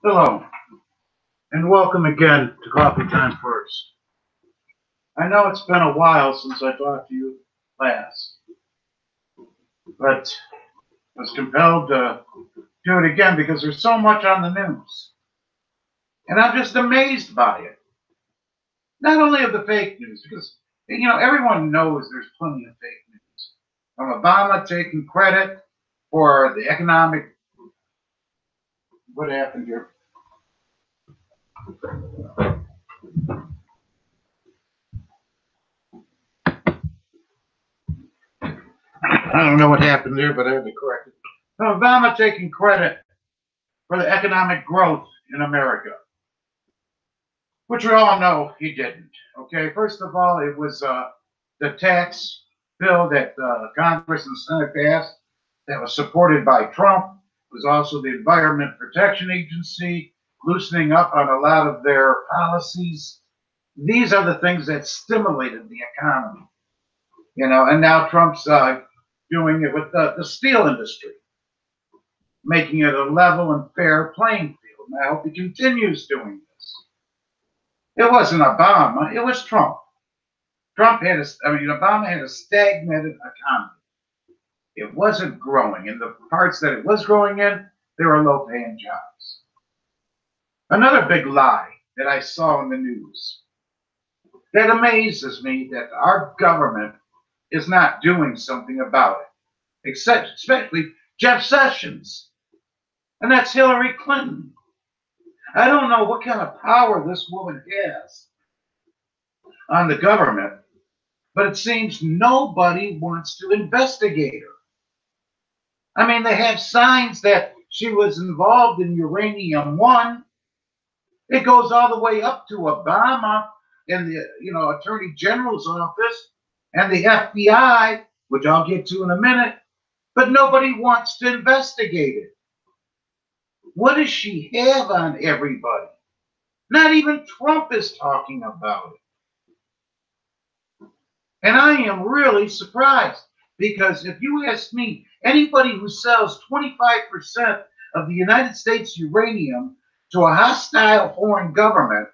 Hello, and welcome again to Coffee Time First. I know it's been a while since I talked to you last, but I was compelled to do it again because there's so much on the news. And I'm just amazed by it. Not only of the fake news, because, everyone knows there's plenty of fake news. From Obama taking credit for the economic, what happened here? I don't know what happened there, but I had to correct it. Obama taking credit for the economic growth in America, which we all know he didn't. Okay, first of all, it was the tax bill that Congress and Senate passed that was supported by Trump. It was also the Environment Protection Agency loosening up on a lot of their policies. These are the things that stimulated the economy, and now Trump's doing it with the steel industry, making it a level and fair playing field. And I hope he continues doing this. It wasn't Obama, it was Trump. Obama had a stagnated economy. It wasn't growing. In the parts that it was growing in, there were low-paying jobs. Another big lie that I saw in the news that amazes me that our government is not doing something about it, especially Jeff Sessions. And that's Hillary Clinton. I don't know what kind of power this woman has on the government, but it seems nobody wants to investigate her. I mean, they have signs that she was involved in Uranium One. It goes all the way up to Obama and the Attorney General's office and the FBI, which I'll get to in a minute, but nobody wants to investigate it. What does she have on everybody? Not even Trump is talking about it. And I am really surprised because if you ask me, anybody who sells 25% of the United States uranium to a hostile foreign government,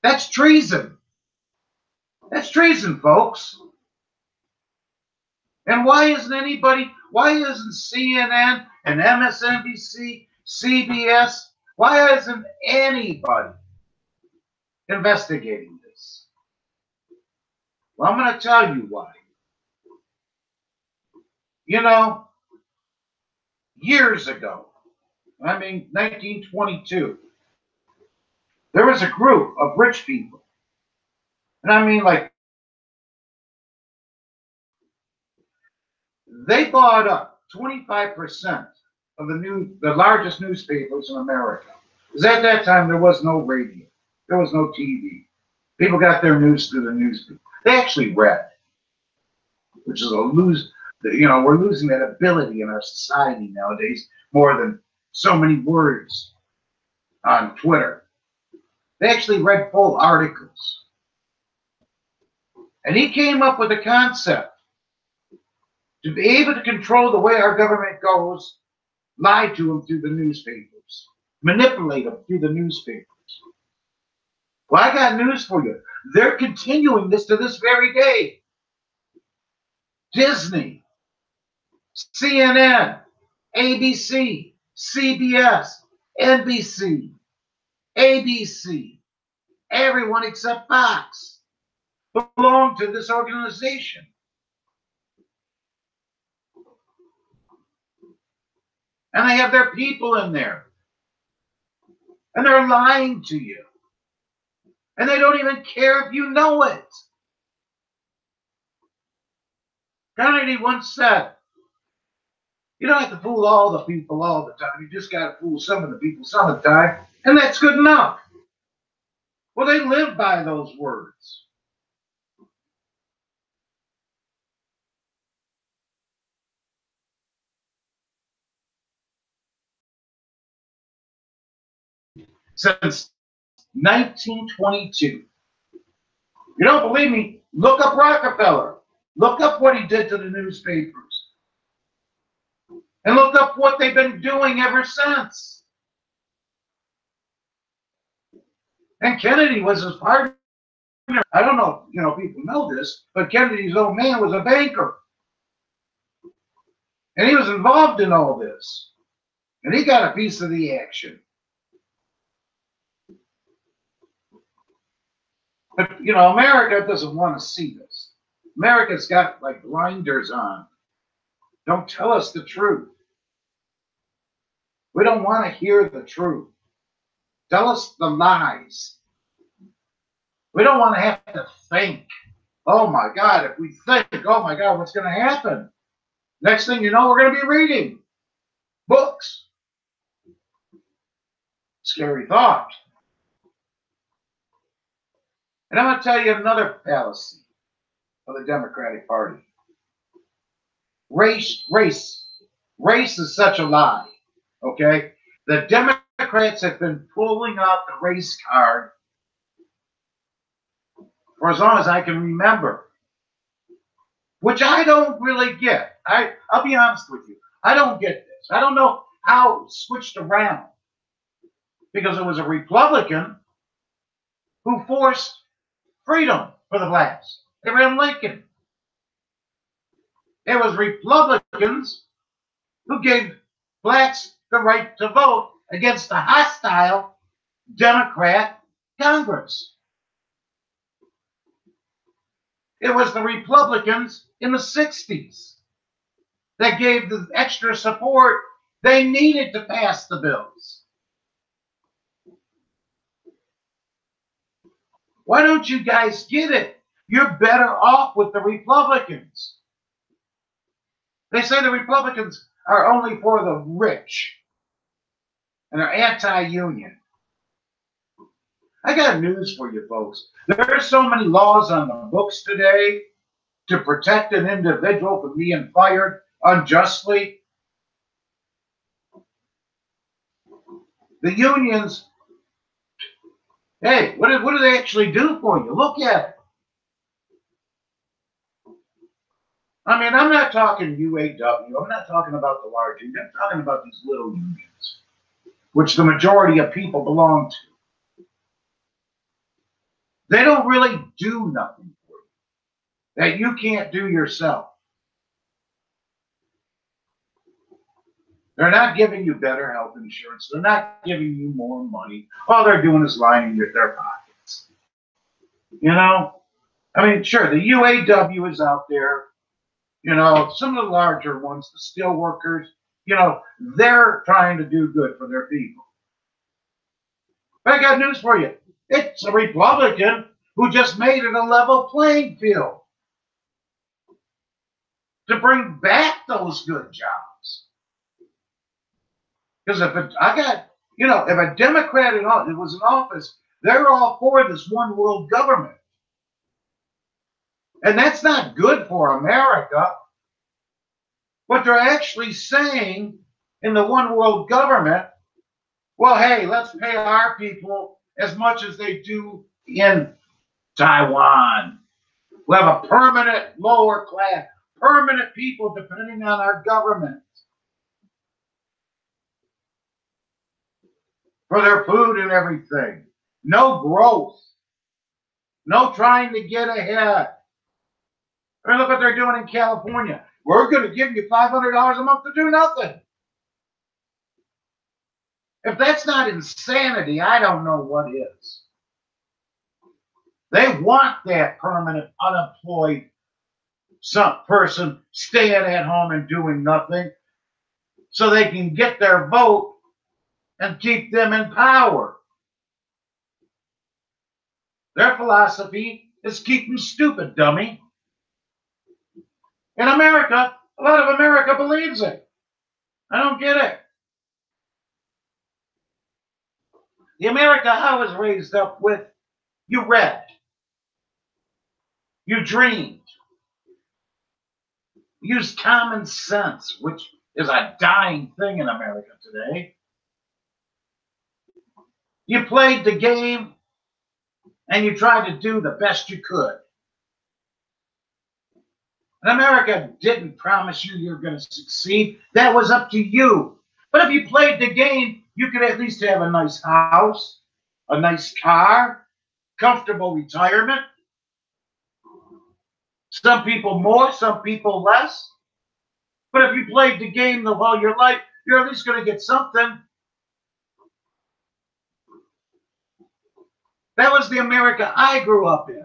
that's treason. That's treason, folks. And why isn't CNN and MSNBC, CBS, why isn't anybody investigating this? Well, I'm going to tell you why. Years ago, 1922, there was a group of rich people. And they bought up 25% of the largest newspapers in America. Because at that time, there was no radio. There was no TV. People got their news through the newspaper. They actually read, which is we're losing that ability in our society nowadays more than so many words on Twitter. They actually read full articles. And he came up with a concept to be able to control the way our government goes, lie to them through the newspapers, manipulate them through the newspapers. Well, I got news for you. They're continuing this to this very day. Disney, CNN, ABC, CBS, NBC, ABC, everyone except Fox belong to this organization. And they have their people in there. And they're lying to you. And they don't even care if you know it. Kennedy once said, you don't have to fool all the people all the time. You just got to fool some of the people some of the time. And that's good enough. Well, they live by those words. Since 1922. You don't believe me? Look up Rockefeller. Look up what he did to the newspapers. And look up what they've been doing ever since. And Kennedy was his partner. I don't know, people know this, but Kennedy's old man was a banker. And he was involved in all this. And he got a piece of the action. But, America doesn't want to see this. America's got, like, blinders on. Don't tell us the truth. We don't want to hear the truth. Tell us the lies. We don't want to have to think. Oh, my God, if we think, oh, my God, what's going to happen? Next thing you know, we're going to be reading books. Scary thought. And I'm going to tell you another fallacy of the Democratic Party. Race is such a lie, okay? The Democrats have been pulling out the race card for as long as I can remember, which I don't really get. I'll be honest with you. I don't get this. I don't know how it switched around, because it was a Republican who forced freedom for the blacks. Abraham Lincoln. It was Republicans who gave blacks the right to vote against a hostile Democrat Congress. It was the Republicans in the 60s that gave the extra support they needed to pass the bills. Why don't you guys get it? You're better off with the Republicans. They say the Republicans are only for the rich and are anti-union. I got news for you folks. There are so many laws on the books today to protect an individual from being fired unjustly. The unions, hey, what do they actually do for you? Look at it. I mean, I'm not talking UAW. I'm not talking about the large unions. I'm talking about these little unions, which the majority of people belong to. They don't really do nothing for you that you can't do yourself. They're not giving you better health insurance. They're not giving you more money. All they're doing is lining their pockets. I mean, sure, the UAW is out there. Some of the larger ones, the steel workers, they're trying to do good for their people. But I got news for you. It's a Republican who just made it a level playing field to bring back those good jobs. Because if a Democrat was in office, they're all for this one world government. And that's not good for America. What they're actually saying in the one world government, well, hey, let's pay our people as much as they do in Taiwan. We'll have a permanent lower class, permanent people depending on our government for their food and everything. No growth. No trying to get ahead. I mean, look what they're doing in California. We're going to give you $500 a month to do nothing. If that's not insanity, I don't know what is. They want that permanent unemployed person staying at home and doing nothing so they can get their vote and keep them in power. Their philosophy is keep them stupid, dummy. In America, a lot of America believes it. I don't get it. The America I was raised up with, you read. You dreamed. Used common sense, which is a dying thing in America today. You played the game and you tried to do the best you could. And America didn't promise you you're going to succeed. That was up to you. But if you played the game, you could at least have a nice house, a nice car, comfortable retirement. Some people more, some people less. But if you played the game the whole your life, you're at least going to get something. That was the America I grew up in.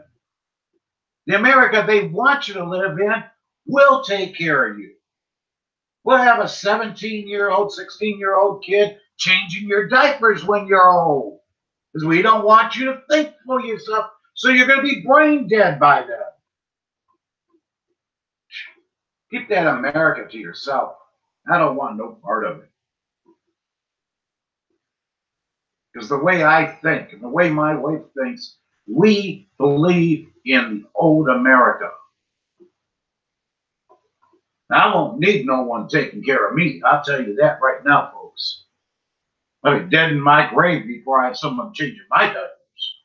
The America they want you to live in will take care of you. We'll have a 17-year-old, 16-year-old kid changing your diapers when you're old. Because we don't want you to think for yourself, so you're going to be brain dead by then. Keep that America to yourself. I don't want no part of it. Because the way I think and the way my wife thinks, we believe in the old America. Now, I won't need no one taking care of me. I'll tell you that right now, folks. I'll be dead in my grave before I have someone changing my diapers.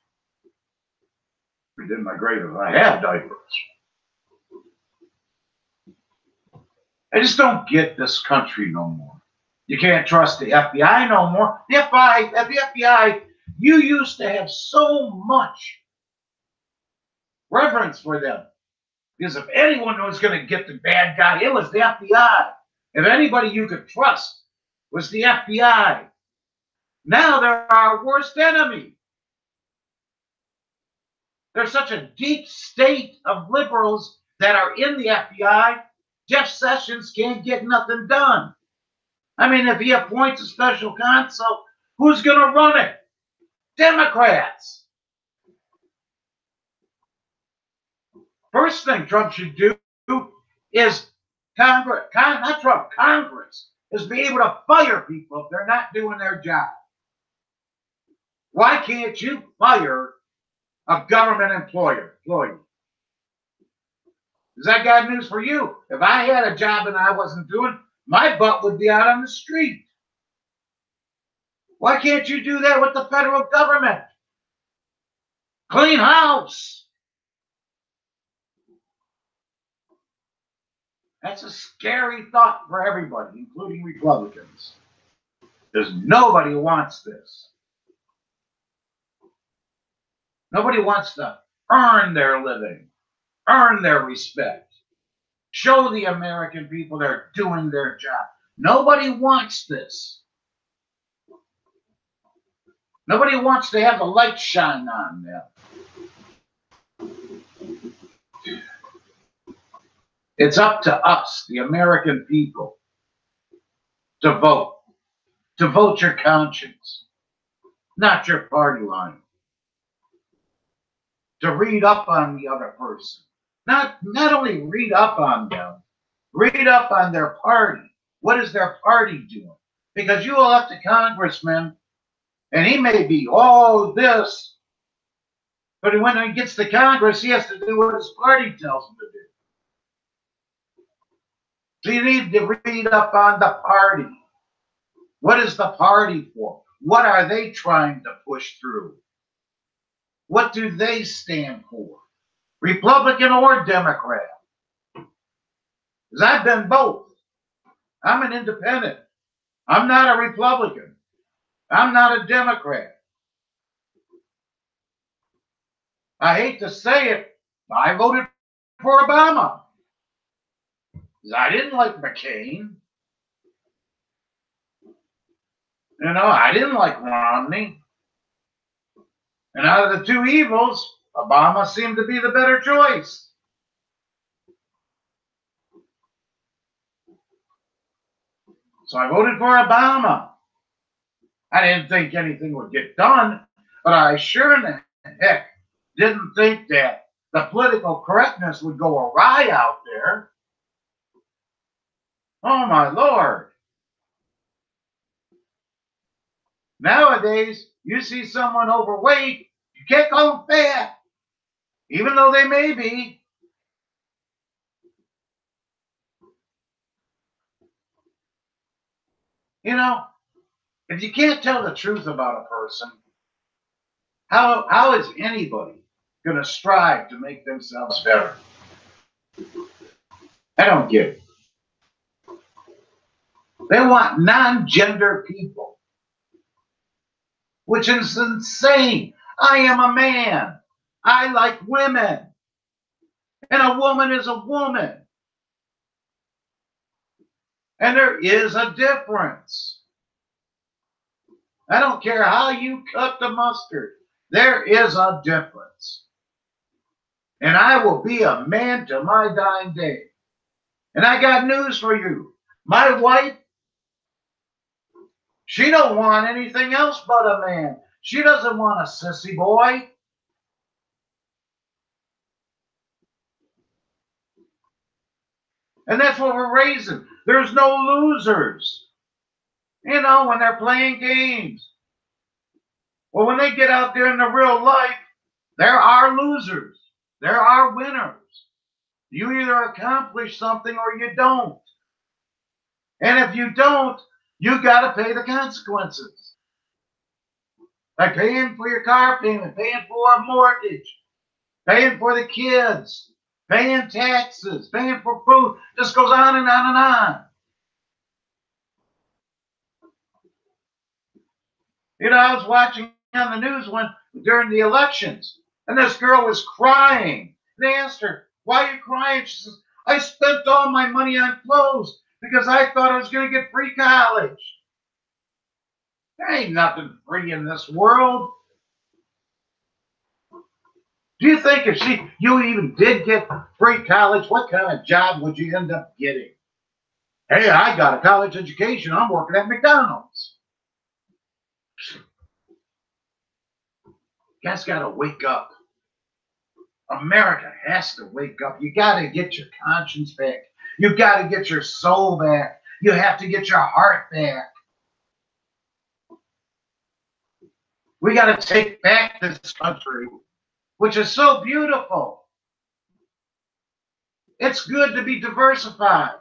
I'll be dead in my grave if I have diapers. I just don't get this country no more. You can't trust the FBI no more. The FBI, you used to have so much reverence for them. Because if anyone was going to get the bad guy, it was the FBI. If anybody you could trust was the FBI. Now they're our worst enemy. There's such a deep state of liberals that are in the FBI. Jeff Sessions can't get nothing done. I mean, if he appoints a special counsel, who's going to run it? Democrats. First thing Trump should do is Congress is be able to fire people if they're not doing their job. Why can't you fire a government employee? Is that got news for you? If I had a job and I wasn't doing, my butt would be out on the street. Why can't you do that with the federal government? Clean house. That's a scary thought for everybody, including Republicans. Because nobody wants this. Nobody wants to earn their living, earn their respect, show the American people they're doing their job. Nobody wants this. Nobody wants to have the light shine on them. It's up to us, the American people, to vote. To vote your conscience, not your party line. To read up on the other person. Not only read up on them, read up on their party. What is their party doing? Because you will have to congressman, and he may be all this, but when he gets to Congress, he has to do what his party tells him to do. So you need to read up on the party. What is the party for? What are they trying to push through? What do they stand for? Republican or Democrat? Because I've been both. I'm an independent. I'm not a Republican. I'm not a Democrat. I hate to say it, but I voted for Obama. Because I didn't like McCain. You know, I didn't like Romney. And out of the two evils, Obama seemed to be the better choice. So I voted for Obama. I didn't think anything would get done, but I sure in the heck didn't think that the political correctness would go awry out there. Oh my Lord. Nowadays, you see someone overweight, you can't call them fat, even though they may be. You know, if you can't tell the truth about a person, how is anybody going to strive to make themselves better? I don't get it. They want non-gender people, which is insane. I am a man. I like women. And a woman is a woman. And there is a difference. I don't care how you cut the mustard. There is a difference. And I will be a man to my dying day. And I got news for you. My wife, she don't want anything else but a man. She doesn't want a sissy boy. And that's what we're raising. There's no losers. You know, when they're playing games. Well, when they get out there in the real life, there are losers. There are winners. You either accomplish something or you don't. And if you don't, you got to pay the consequences. Like paying for your car payment, paying for a mortgage, paying for the kids, paying taxes, paying for food. Just goes on and on and on. You know, I was watching on the news during the elections, and this girl was crying. They asked her, "Why are you crying?" She says, "I spent all my money on clothes because I thought I was going to get free college." There ain't nothing free in this world. Do you think if you even did get free college, what kind of job would you end up getting? Hey, I got a college education. I'm working at McDonald's. You guys got to wake up. America has to wake up. You got to get your conscience back. You got to get your soul back. You have to get your heart back. We got to take back this country, which is so beautiful. It's good to be diversified.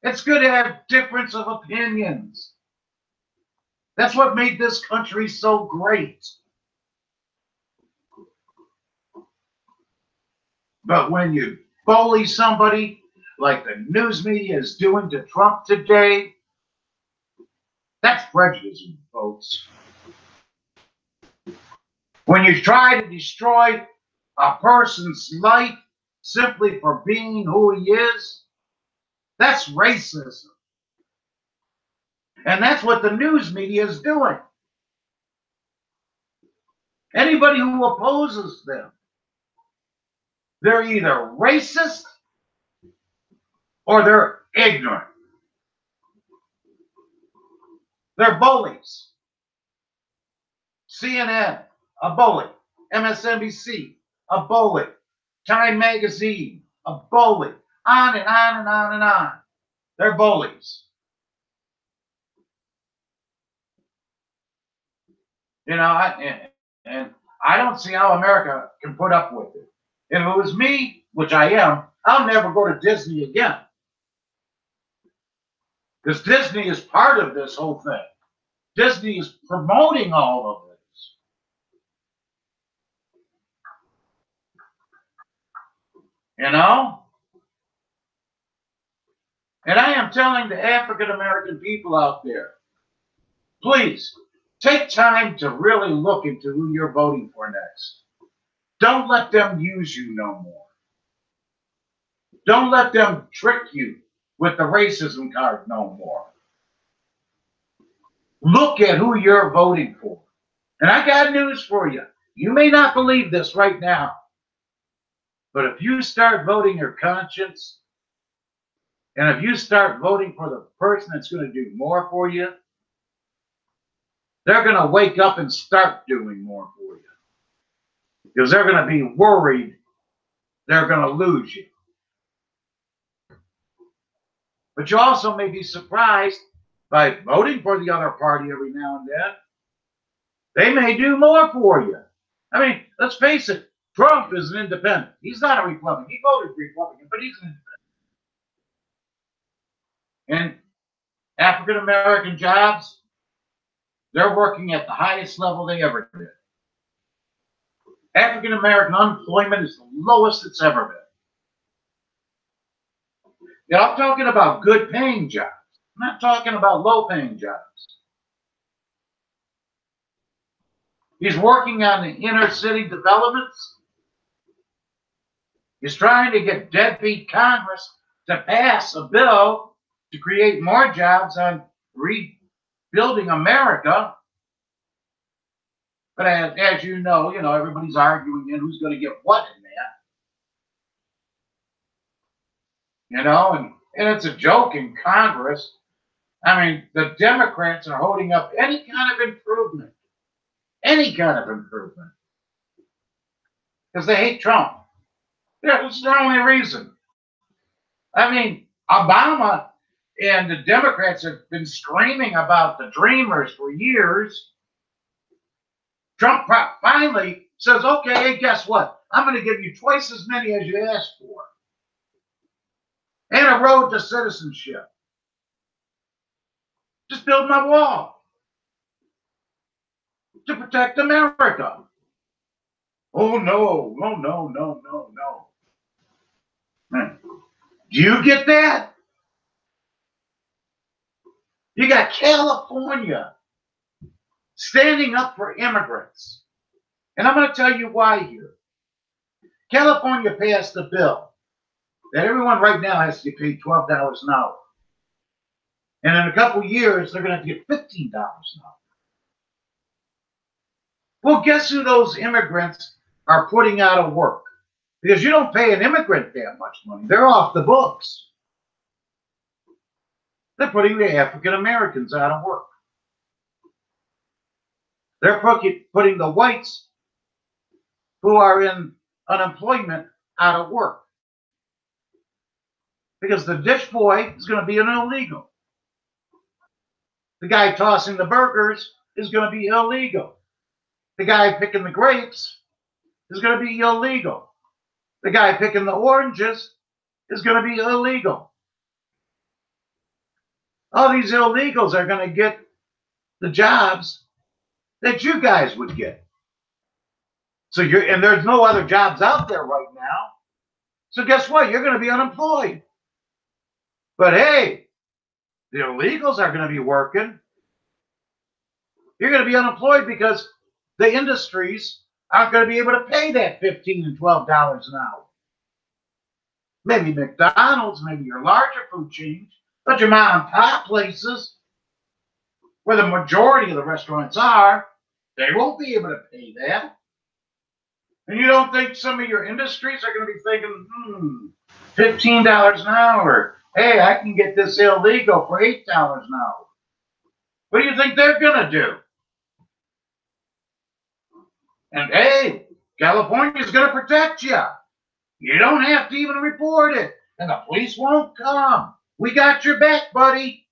It's good to have difference of opinions. That's what made this country so great. But when you bully somebody like the news media is doing to Trump today, that's prejudice, folks. When you try to destroy a person's life simply for being who he is, that's racism. And that's what the news media is doing. Anybody who opposes them, they're either racist or they're ignorant. They're bullies. CNN, a bully. MSNBC, a bully. Time Magazine, a bully. On and on and on and on. They're bullies. You know, and I don't see how America can put up with it. If it was me, which I am, I'll never go to Disney again. Because Disney is part of this whole thing. Disney is promoting all of this. You know? And I am telling the African American people out there, please take time to really look into who you're voting for next. Don't let them use you no more. Don't let them trick you with the racism card no more. Look at who you're voting for. And I got news for you. You may not believe this right now, but if you start voting your conscience, and if you start voting for the person that's going to do more for you, they're going to wake up and start doing more for you. Because they're going to be worried they're going to lose you. But you also may be surprised by voting for the other party every now and then. They may do more for you. I mean, let's face it, Trump is an independent. He's not a Republican. He voted Republican, but he's an independent. And African American jobs, they're working at the highest level they ever did. African American unemployment is the lowest it's ever been. Yeah, I'm talking about good paying jobs. I'm not talking about low paying jobs. He's working on the inner city developments. He's trying to get deadbeat Congress to pass a bill to create more jobs on rebuilding America. But as you know, everybody's arguing in who's going to get what in that, and it's a joke in Congress. I mean, the Democrats are holding up any kind of improvement, because they hate Trump. That's the only reason. I mean, Obama and the Democrats have been screaming about the Dreamers for years. Trump finally says, okay, guess what? I'm going to give you twice as many as you asked for. And a road to citizenship. Just build my wall to protect America. Oh, no, no, no, no, no, no. Man, do you get that? You got California standing up for immigrants. And I'm going to tell you why here. California passed a bill that everyone right now has to get paid $12 an hour. And in a couple of years, they're going to have to get $15 an hour. Well, guess who those immigrants are putting out of work? Because you don't pay an immigrant that much money. They're off the books. They're putting the African Americans out of work. They're putting the whites who are in unemployment out of work. Because the dish boy is going to be an illegal. The guy tossing the burgers is going to be illegal. The guy picking the grapes is going to be illegal. The guy picking the oranges is going to be illegal. All these illegals are going to get the jobs that you guys would get. So and there's no other jobs out there right now. So guess what? You're going to be unemployed. But hey, the illegals are going to be working. You're going to be unemployed because the industries aren't going to be able to pay that $15 and $12 an hour. Maybe McDonald's, maybe your larger food chains, but your mom and pop places, where the majority of the restaurants are, they won't be able to pay that. And you don't think some of your industries are going to be thinking, $15 an hour. Hey, I can get this illegal for $8 an hour. What do you think they're going to do? And hey, California's going to protect you. You don't have to even report it. And the police won't come. We got your back, buddy.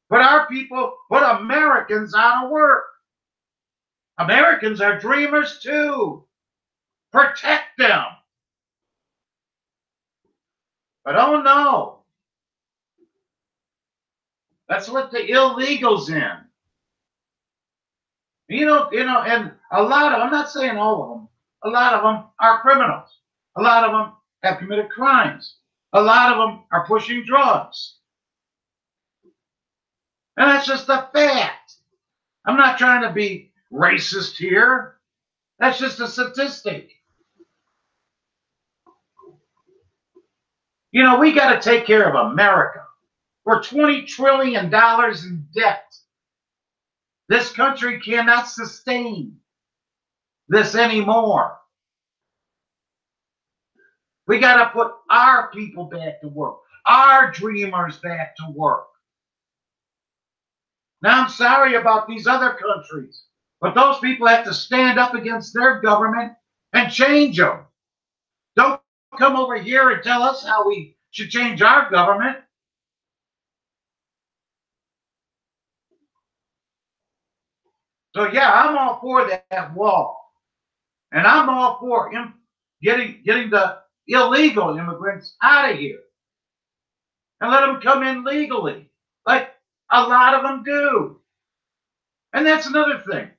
Put our people, put Americans out of work. Americans are dreamers too. Protect them. But oh no. Let's let the illegals in. And a lot of, I'm not saying all of them, a lot of them are criminals. A lot of them have committed crimes. A lot of them are pushing drugs. And that's just a fact. I'm not trying to be racist here. That's just a statistic. We got to take care of America. We're $20 trillion in debt. This country cannot sustain this anymore. We got to put our people back to work, our dreamers back to work. Now, I'm sorry about these other countries, but those people have to stand up against their government and change them. Don't come over here and tell us how we should change our government. So yeah, I'm all for that wall. And I'm all for getting the illegal immigrants out of here. And let them come in legally, like a lot of them do. And that's another thing.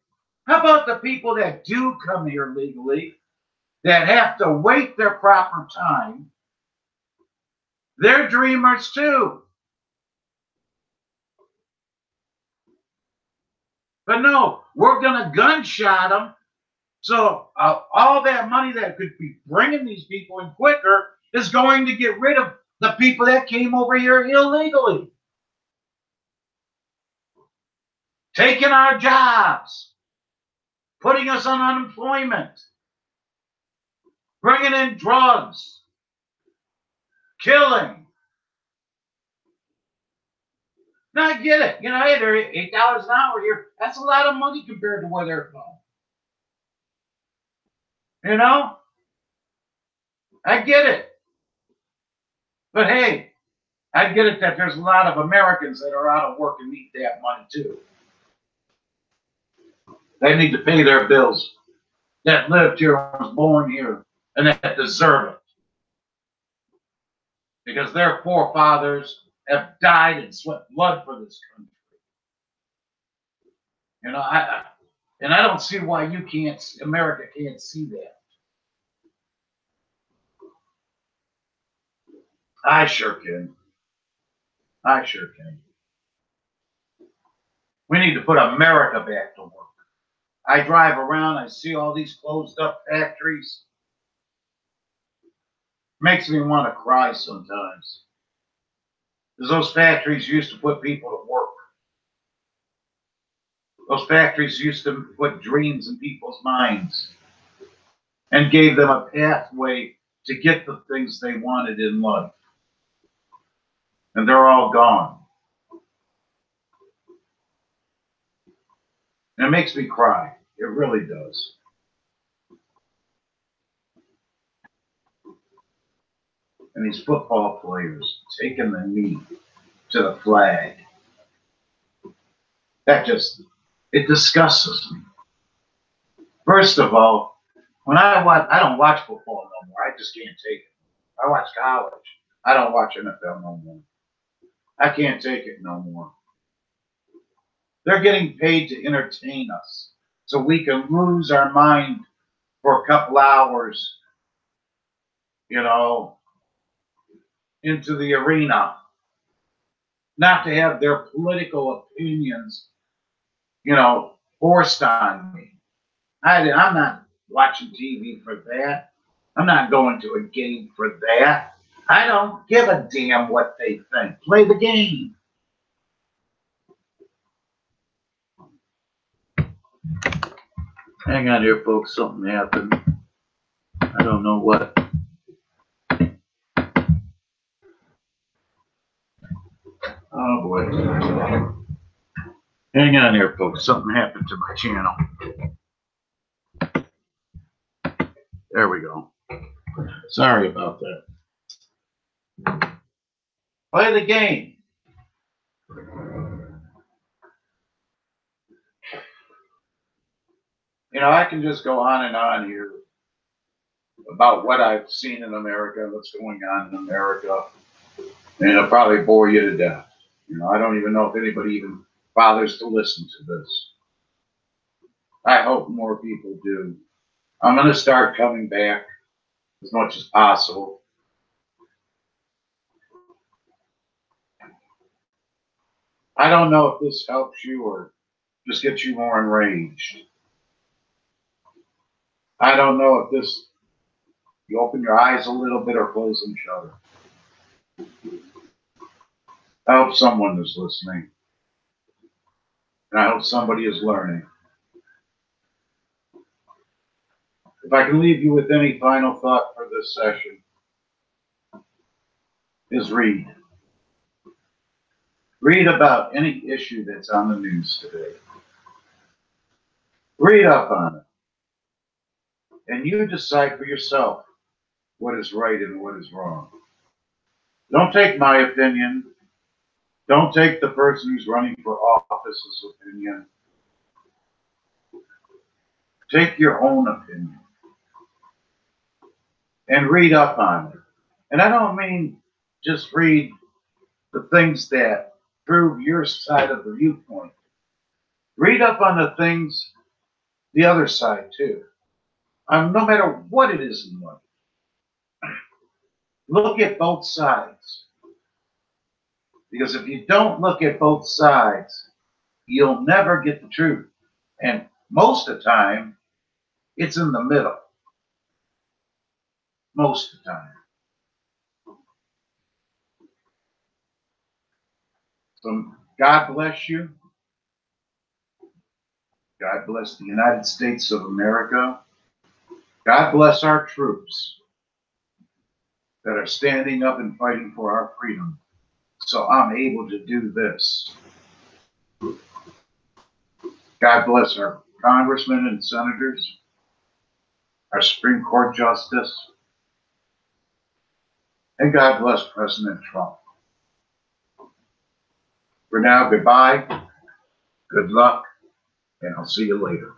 How about the people that do come here legally, that have to wait their proper time, They're dreamers too. But no, we're going to gunshot them. So all that money that could be bringing these people in quicker is going to get rid of the people that came over here illegally. Taking our jobs, putting us on unemployment, bringing in drugs, killing. Now I get it. You know, hey, they're $8 an hour here. That's a lot of money compared to where they're from. You know? I get it. But hey, I get it that there's a lot of Americans that are out of work and need that money too. They need to pay their bills, that lived here, was born here, and that deserve it. Because their forefathers have died and sweat blood for this country. You know, I don't see why America can't see that. I sure can. I sure can. We need to put America back to work. I drive around, I see all these closed up factories. Makes me want to cry sometimes. Because those factories used to put people to work. Those factories used to put dreams in people's minds and gave them a pathway to get the things they wanted in life. And they're all gone. And it makes me cry. It really does. And these football players taking the knee to the flag. It disgusts me. First of all, when I don't watch football no more. I just can't take it. I watch college. I don't watch NFL no more. I can't take it no more. They're getting paid to entertain us so we can lose our mind for a couple hours, you know, into the arena. Not to have their political opinions, you know, forced on me. I'm not watching TV for that. I'm not going to a game for that. I don't give a damn what they think. Play the game. Hang on here, folks. Something happened. I don't know what. Oh, boy. Hang on here, folks. Something happened to my channel. There we go. Sorry about that. Play the game. You know, I can just go on and on here about what I've seen in America, what's going on in America, and it'll probably bore you to death. You know, I don't even know if anybody even bothers to listen to this. I hope more people do. I'm going to start coming back as much as possible. I don't know if this helps you or just gets you more enraged. I don't know if this, you open your eyes a little bit or close them shut. I hope someone is listening. And I hope somebody is learning. If I can leave you with any final thought for this session, is read. Read about any issue that's on the news today. Read up on it. And you decide for yourself what is right and what is wrong. Don't take my opinion. Don't take the person who's running for office's opinion. Take your own opinion. And read up on it. And I don't mean just read the things that prove your side of the viewpoint. Read up on the things, the other side too. No matter what it is in life. Look at both sides. Because if you don't look at both sides, you'll never get the truth. And most of the time, it's in the middle. Most of the time. So God bless you. God bless the United States of America. God bless our troops that are standing up and fighting for our freedom. So I'm able to do this. God bless our congressmen and senators, our Supreme Court justice, and God bless President Trump. For now, goodbye, good luck, and I'll see you later.